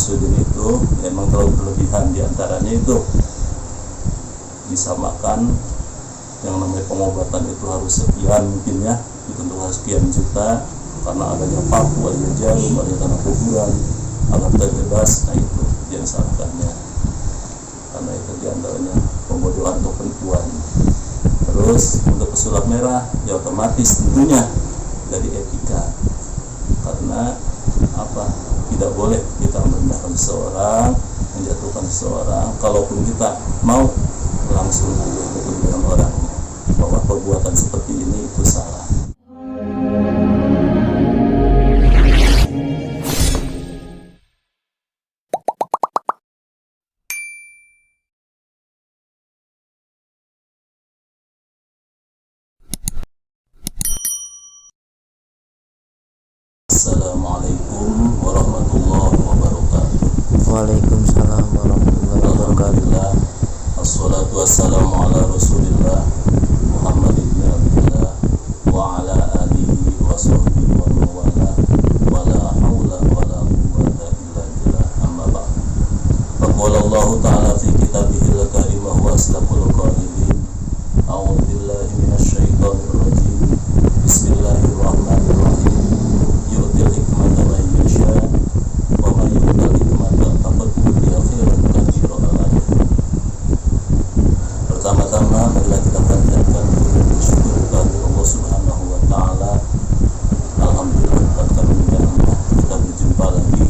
Samsudin itu memang terlalu berlebihan. Di antaranya itu disamakan yang namanya pengobatan itu harus sekian, mungkin ya ditentukan sekian juta karena adanya paku, adanya jarum, adanya tanah kuburan agar terbebas. Nah itu yang disamakannya, karena itu diantaranya pembodohan atau penipuan. Terus untuk pesulap merah ya otomatis tentunya dari etika, karena apa, tidak boleh kita merendahkan seseorang, menjatuhkan seseorang. Kalaupun kita mau langsung bertemu dengan orangnya bahwa perbuatan seperti ini itu salah. Assalamualaikum warahmatullahi wabarakatuh. Waalaikumsalam warahmatullahi wabarakatuh. Assalatu wassalamu ala Rasulillah Muhammad ibn Abdullah wa ala alihi wa sahbihi wa mawala wa la hawla wa la quwwata illa billah, amma ba'd. Faqala Allah ta'ala fi kitabihil karim wa huwa asdaqul qa'ilin. A'udzu billahi minasy syaithanir rajim. Bismillahirrahmanirrahim. Yu'til hikmata man yasha wa man yu'tal hikmata faqad utiya khairan katsiran. Pertama-tama marilah kita panjatkan syukur kepada Allah Subhanahu wa taala. Alhamdulillah berkat karunia-Nya kita berjumpa lagi,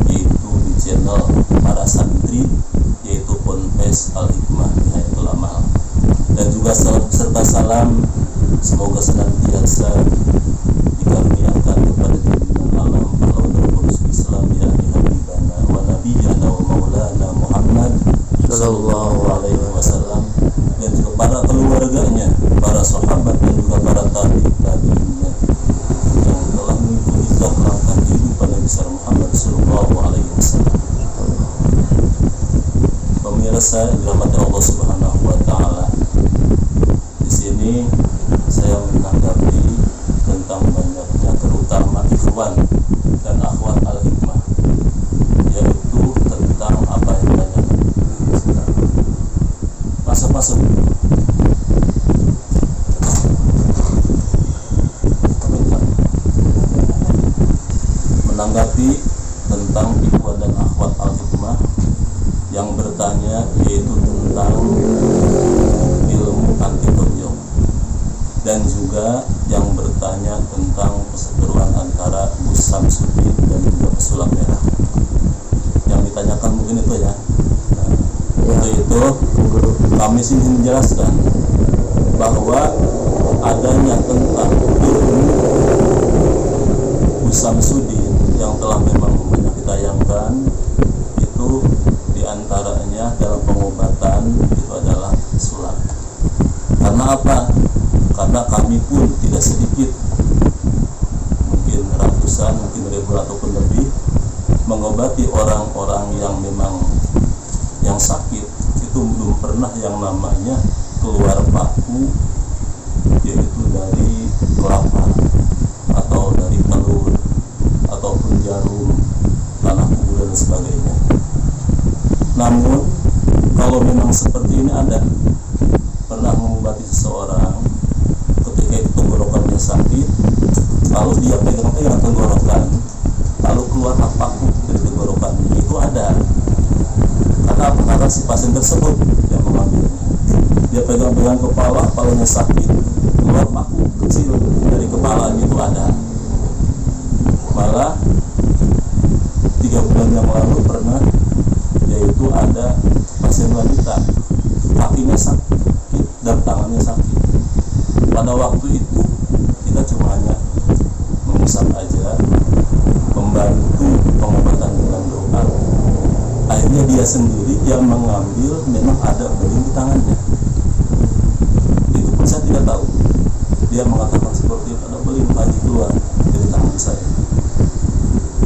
yaitu di channel para santri, yaitu Ponpes Al Hikmah Nihayatul Amal. Dan juga serta salam semoga senantiasa dikaruniakan kepada junjungan alam pahlawan Rasul Islam ya habibana wa nabiyana wa maulana Muhammad sallallahu alaihi wasallam, dan juga para keluarganya, para sahabat dan juga para tabi'innya yang telah mengikuti langkah kehidupan Nabi Muhammad sallallahu alaihi wasallam. Pemirsa yang dirahmati Allah Subhanahu wa taala, di sini saya menanggapi tentang banyaknya terutama ikhwan dan akhwat al-hikmah, yaitu tentang apa yang banyak masuk menanggapi tentang ikhwan dan akhwat al-hikmah yang bertanya, yaitu tentang ilmu anti tonjong, dan juga yang bertanya tentang perseteruan antara Gus Samsudin dan juga pesulap merah. Yang ditanyakan mungkin itu ya. Untuk itu kami sini menjelaskan bahwa adanya tentang ilmu Gus Samsudin yang telah memang banyak ditayangkan itu diantaranya dalam pengobatan itu adalah sulap. Karena apa? Karena kami pun tidak sedikit, mungkin ratusan, mungkin ribuan ataupun lebih, mengobati orang-orang yang memang yang sakit itu belum pernah yang namanya keluar paku, yaitu dari kelapa atau dari telur ataupun jarum, tanah kubur dan sebagainya. Namun kalau memang seperti ini ada pernah mengobati seseorang ketika itu tenggorokannya sakit, lalu dia pegang tenggorokan, lalu keluar paku dari tenggorokannya, itu ada. Karena si pasien tersebut yang mengambilnya, dia pegang kepalanya sakit, keluar paku kecil dari kepalanya, itu ada. Malah 3 bulan yang lalu pernah, yaitu ada pasien wanita, kakinya sakit dan tangannya sakit. Pada waktu itu kita cuma hanya mengusap aja, membantu pengobatan dengan doa. Akhirnya dia sendiri yang mengambil, memang ada beling di tangannya. Itu pun saya tidak tahu. Dia mengatakan seperti ada beling lagi keluar dari tangan saya.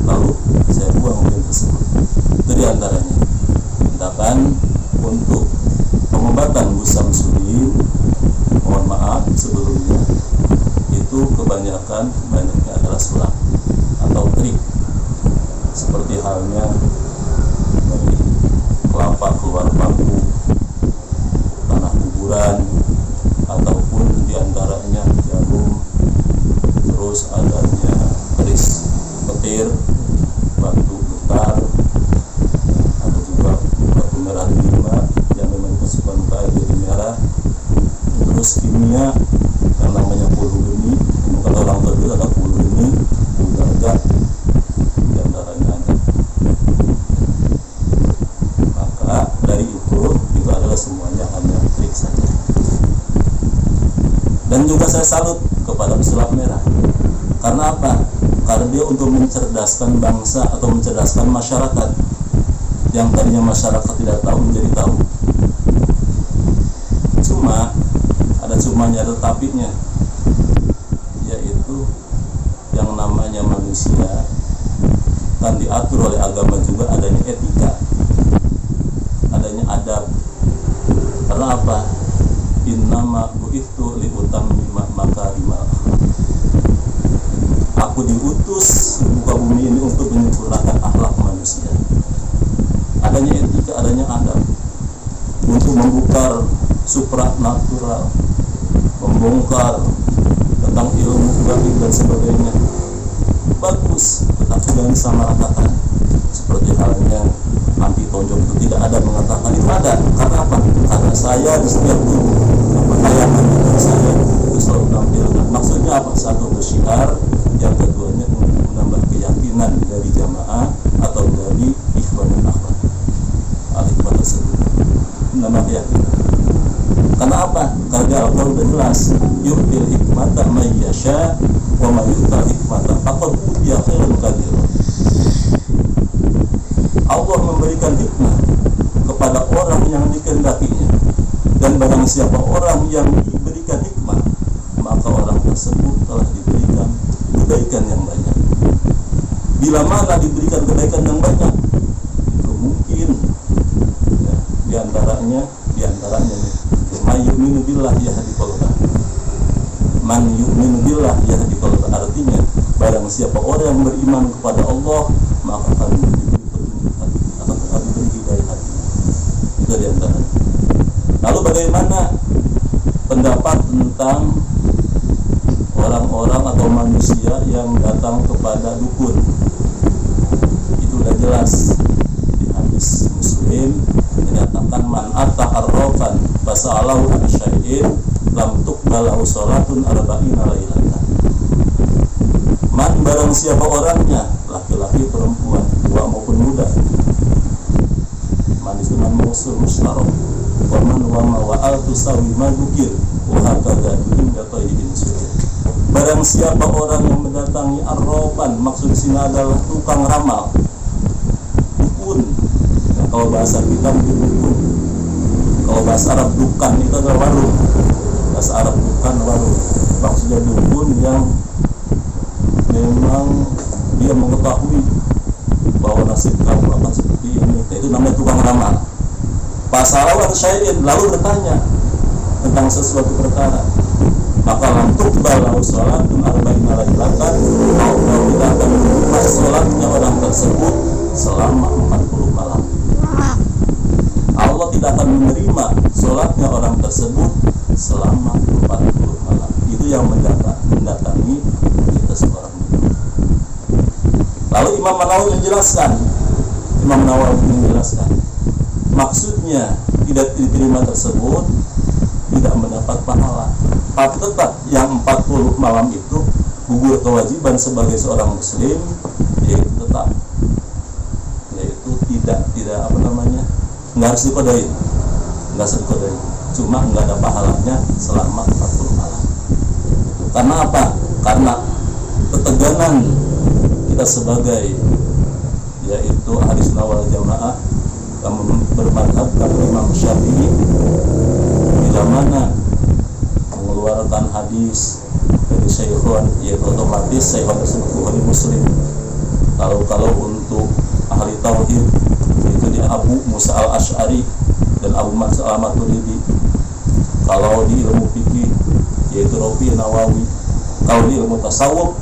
Lalu saya buang beling tersebut. Itu diantaranya. Tindakan untuk pengobatan Gus Samsudin, mohon maaf sebelumnya, itu banyaknya adalah sulap atau trik, seperti halnya suka keluar bangku, tanah kuburan, ataupun diantaranya jarum, terus adanya keris petir, batu getar, ada juga batu merah 5 yang memang kesukaan ke air jadi merah, terus kimia yang namanya polugeni, bukan orang terduga ada polugeni, udarga, diantaranya ada. Maka dari itu adalah semuanya hanya trik saja. Dan juga saya salut kepada pesulap merah. Karena apa? Karena dia untuk mencerdaskan bangsa atau mencerdaskan masyarakat yang tadinya masyarakat tidak tahu menjadi tahu. Cuma ada cumanya, ada tapinya, yaitu yang namanya manusia kan diatur oleh agama juga adanya etika, adanya adab. Karena apa? Innama bu'ithu liutammima makarimal akhlaq. Aku diutus di muka bumi ini untuk menyempurnakan akhlak manusia. Adanya etika, adanya adab, untuk membongkar supranatural, membongkar tentang ilmu gaib dan sebagainya. Bagus, tetapi jangan disamaratakan. Seperti halnya anti tonjok itu tidak ada mengatakan itu ada. Karena apa? Karena saya di setiap penayangan saya itu selalu tampilkan. Maksudnya apa? Satu bersyiar, yang keduanya untuk menambah keyakinan dari jamaah atau dari ikhwanul akhwat al-ikhwan tersebut, menambah keyakinan. Karena apa? Karena Allah sudah jelas, yu'til hikmata may yasha wa may yu'tal hikmata faqad utiya khairan katsiran. Allah memberikan hikmah kepada orang yang dikehendakinya, dan barang siapa orang yang diberikan hikmah, maka orang tersebut telah diberikan kebaikan yang banyak. Bila mana diberikan kebaikan yang banyak, itu mungkin ya, diantaranya nih, man yu'minu billah yahdi qalbah. Man yu'minu billah yahdi qalbah, artinya barang siapa orang yang beriman kepada Allah, maka akan diberi petunjuk hati, akan diberi hidayah hati. Itu diantaranya. Lalu bagaimana pendapat tentang orang-orang atau manusia yang datang kepada dukun? Itu sudah jelas di hadis Muslim dinyatakan man ata arrafan fasalahu an syai'in lam tuqbalahu salatun arba'ina lailatan. Man barang siapa orangnya, laki-laki perempuan, tua maupun muda. Man itu man mausul mustarab wa man wa ma wa'al tusawi ma dzukir wa hakadha inda tayyibin sunnah. Barang siapa orang yang mendatangi arrofan, maksud sini adalah tukang ramal, dukun. Ya, kalau bahasa kita mungkin dukun. Kalau bahasa Arab dukan itu adalah warung. Bahasa Arab dukan warung. Maksudnya dukun yang memang dia mengetahui bahwa nasib kamu akan seperti ini. Itu namanya tukang ramal. Pasalawan syai'in, lalu bertanya tentang sesuatu perkara, maka lantuk balau sholatun arba'ina lailatan, Allah tidak akan menerima sholatnya orang tersebut selama 40 malam. Allah tidak akan menerima sholatnya orang tersebut selama 40 malam. Itu yang mendatangi kita seorang mukmin. Lalu Imam Nawawi menjelaskan, maksudnya tidak diterima tersebut tidak mendapat pahala. Tetap yang 40 malam itu gugur kewajiban sebagai seorang muslim, yaitu tetap, yaitu tidak nggak harus dikodain, cuma nggak ada pahalanya selama 40 malam. Karena apa? Karena ketegangan kita sebagai yaitu ahli sunnah wal jamaah yang bermadhabkan Imam Syafi'i, bila mana mengeluarkan hadis dari Syekhon, yaitu otomatis Syekhon tersebut Bukhari Muslim. Kalau untuk ahli tauhid itu dia Abu Musa al-Ash'ari dan Abu Mansur al-Maturidi. Kalau di ilmu fikih yaitu Rafi Nawawi. Kalau di ilmu tasawuf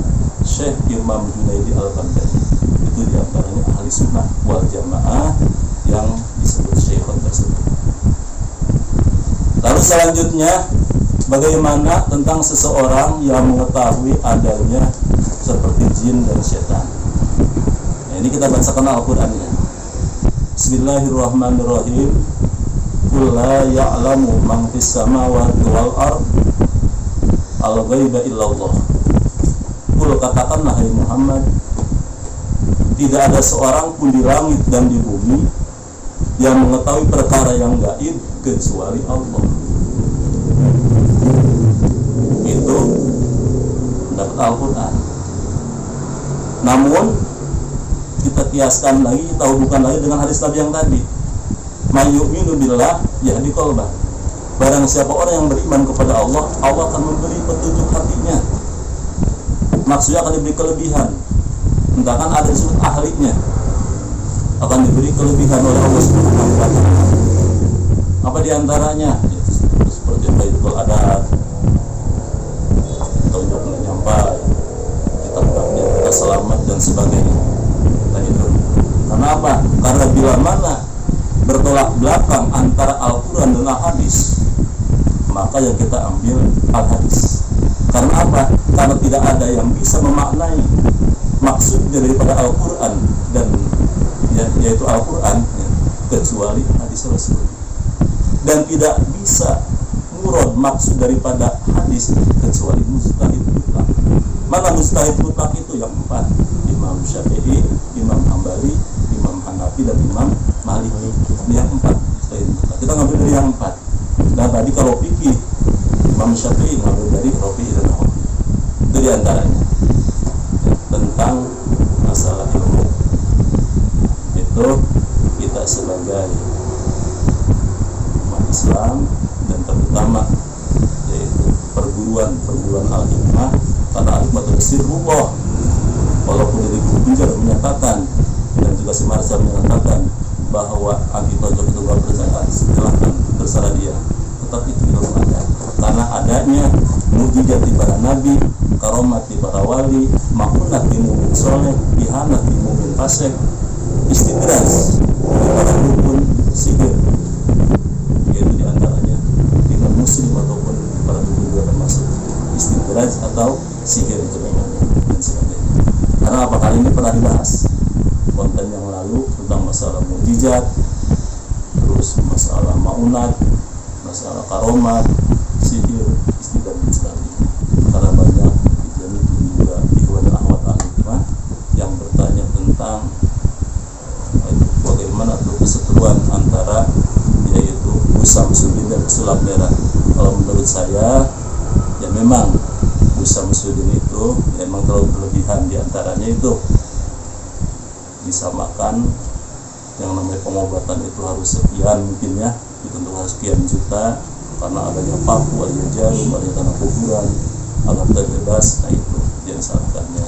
Syekh Imam Junaidi al-Baghdadi. Itu diantaranya ahli sunnah wal jamaah yang disebut Syekhon selanjutnya, bagaimana tentang seseorang yang mengetahui adanya seperti jin dan setan. Nah, ini kita bacakan Al-Qur'annya. Bismillahirrahmanirrahim. Qul la ya'lamu man fis samawati wal ard al-ghaiba illallah. Qul, katakanlah hai Muhammad, tidak ada seorang pun di langit dan di bumi yang mengetahui perkara yang gaib kecuali Allah. Itu dapat Al-Quran. Namun kita kiaskan lagi, kita hubungkan lagi dengan hadis Nabi yang tadi, may yu'minu billah yahdi qalbah. Barang siapa orang yang beriman kepada Allah, Allah akan memberi petunjuk hatinya. Maksudnya akan diberi kelebihan. Entahkan ada disebut ahlinya, akan diberi kelebihan oleh Allah Subhanahu wa taala. Apa diantaranya? Ya, seperti Baitul Adab, tunjuk menyampai, kita selamat dan sebagainya. Dan itu karena apa? Karena bila mana bertolak belakang antara Al-Quran dan Al-Hadis, maka yang kita ambil Al-Hadis. Karena apa? Karena tidak ada yang bisa memaknai maksud daripada Al-Quran dan yaitu Al-Quran kecuali hadis Rasul, dan tidak bisa murad maksud daripada hadis kecuali mustahid mutlak. Mana mustahid mutlak itu? Yang empat: Imam Syafi'i, Imam Hambali, Imam Hanafi, dan Imam Maliki. Ini yang empat mustahid mutlak. Kita ngambil dari yang empat. Nah tadi kalau fikih, Imam Syafi'i ngambil dari Rafi'i dan Nawawi. Itu diantaranya tentang masalah ilmu. Itu kita sebagai umat Islam dan terutama yaitu perguruan al-hikmah, karena al-hikmah itu sirrullah. Walaupun dari guru juga menyatakan dan juga si Marsa menyatakan bahwa anti tojok itu gak percaya, silahkan terserah dia, tetapi itu ilmu ada. Karena adanya mujizat di para nabi, karomat di para wali, makunat di mu'min soleh, ihanat di mu'min fasik, istidras di para dukun, sihir, yaitu diantaranya dengan muslim ataupun para dukun juga termasuk istidras atau sihir itu dan sebagainya. Karena apa? Kali ini pernah dibahas konten yang lalu tentang masalah mujizat, terus masalah maunat, masalah karomat, sihir, istidrat dan sebagainya. Karena banyak dan juga ikhwan dan akhwat al-hikmah yang bertanya tentang bagaimana tuh keseteruan antara yaitu Usam Sudin dan sulap merah. Kalau menurut saya ya memang Usam Sudin itu memang terlalu berlebihan. Diantaranya itu disamakan yang namanya pengobatan itu harus sekian, mungkin ya ditentu harus sekian juta, karena adanya paku, adanya jarum, adanya tanah kuburan agar terbebas. Nah itu yang salahkannya,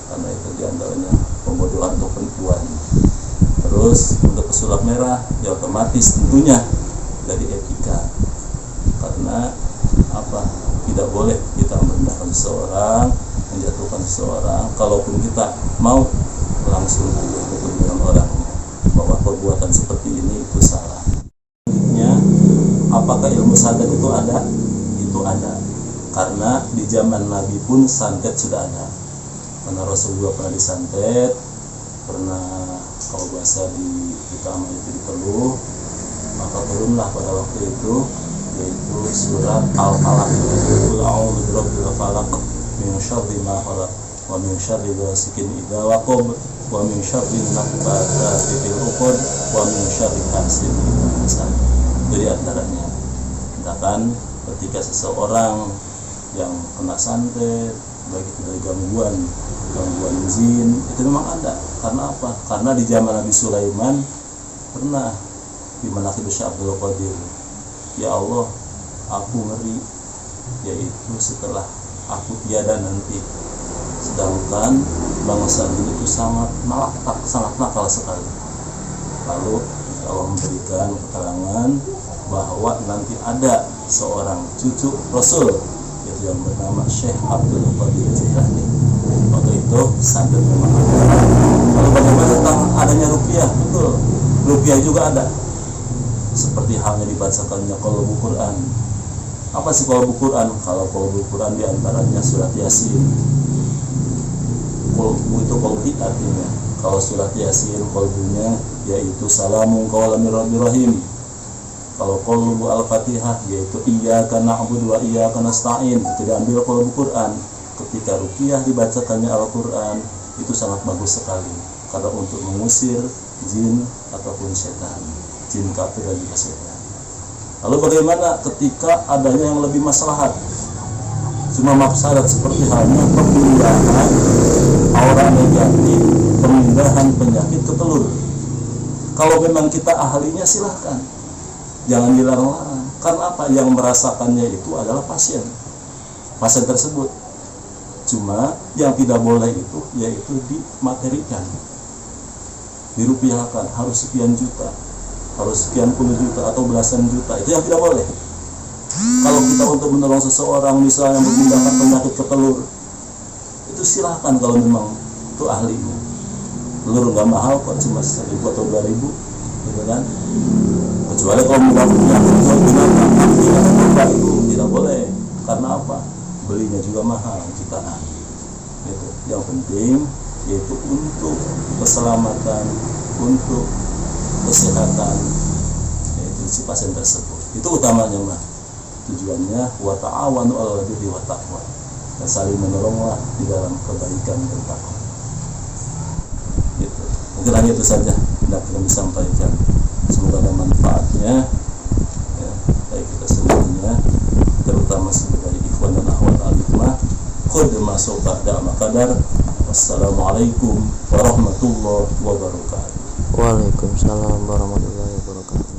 karena itu diantaranya pembodohan atau penipuan. Terus untuk pesulap merah ya otomatis tentunya dari etika, karena apa? Tidak boleh kita merendahkan seseorang, menjatuhkan seseorang. Kalaupun kita mau langsung bertemu dengan orangnya bahwa perbuatan seperti ini itu salah. Selanjutnya, apakah ilmu santet itu ada? Itu ada, karena di zaman Nabi pun santet sudah ada. Karena Rasulullah pernah disantet, pernah kalau bahasa di kita itu diteluh, maka turunlah pada waktu itu yaitu surat Al-Falaq. Qul a'udzu birabbil falaq min syarri ma khalaq wa min syarri ghasikin idza waqab wa min syarri nafatsati fil 'uqad wa min syarri hasidin idza hasad. Jadi antaranya katakan ketika seseorang yang kena santet, baik itu dari gangguan jin, itu memang ada. Karena apa? Karena di zaman Nabi Sulaiman pernah di Manaqib Syekh Abdul Qadir, ya Allah, aku ngeri, yaitu setelah aku tiada nanti. Sedangkan bangsa ini itu sangat nakal sekali. Lalu Allah memberikan keterangan bahwa nanti ada seorang cucu Rasul yang bernama Syekh Abdul Qadir Jilani. Waktu itu santet memang ada. Kalau bagaimana tentang adanya rupiah? Betul, rupiah juga ada. seperti halnya dibacakannya qalbu Quran. Apa sih qalbu Quran? Kalau qalbu Quran diantaranya surat Yasin. Qalbu itu qalbi artinya. Kalau surat Yasin qalbunya yaitu salamun qawlan min rabbir rahim. Kalau qalbu Al-Fatihah yaitu iyyaka na'budu wa iyyaka nasta'in. Itu diambil qalbu Quran. Ketika ruqyah dibacakannya Al-Quran itu sangat bagus sekali karena untuk mengusir jin ataupun setan, jin kafir dan juga setan. Lalu bagaimana ketika adanya yang lebih maslahat? Cuma mafsadat seperti halnya pemindahan aura negatif, pemindahan penyakit ke telur. Kalau memang kita ahlinya silahkan, jangan dilarang-larang. Karena apa? Yang merasakannya itu adalah pasien tersebut. Cuma yang tidak boleh itu yaitu dimaterikan, dirupiahkan, harus sekian juta, harus sekian puluh juta atau belasan juta. Itu yang tidak boleh. Kalau kita untuk menolong seseorang misalnya memindahkan penyakit ke telur, itu silahkan kalau memang itu ahlinya. Telur nggak mahal kok, cuma 1.000 atau 2.000, gitu kan? Kecuali kalau memindahkan penyakit ke binatang, itu tidak boleh. Karena apa? Belinya juga mahal, jutaan. Gitu. Yang penting yaitu untuk keselamatan, untuk kesehatan yaitu si pasien tersebut. Itu utamanya mah. Tujuannya wa ta'awanu 'alal birri wat taqwa. Dan saling menolonglah di dalam kebaikan dan takwa. Gitu. Mungkin hanya itu saja yang kita disampaikan. Semoga ada manfaatnya ya, baik kita semuanya, terutama sebagai ikhwan dan akhwat al-hikmah. Qad masuk ba'da maqdar. Wassalamualaikum warahmatullahi wabarakatuh. Waalaikumsalam warahmatullahi wabarakatuh.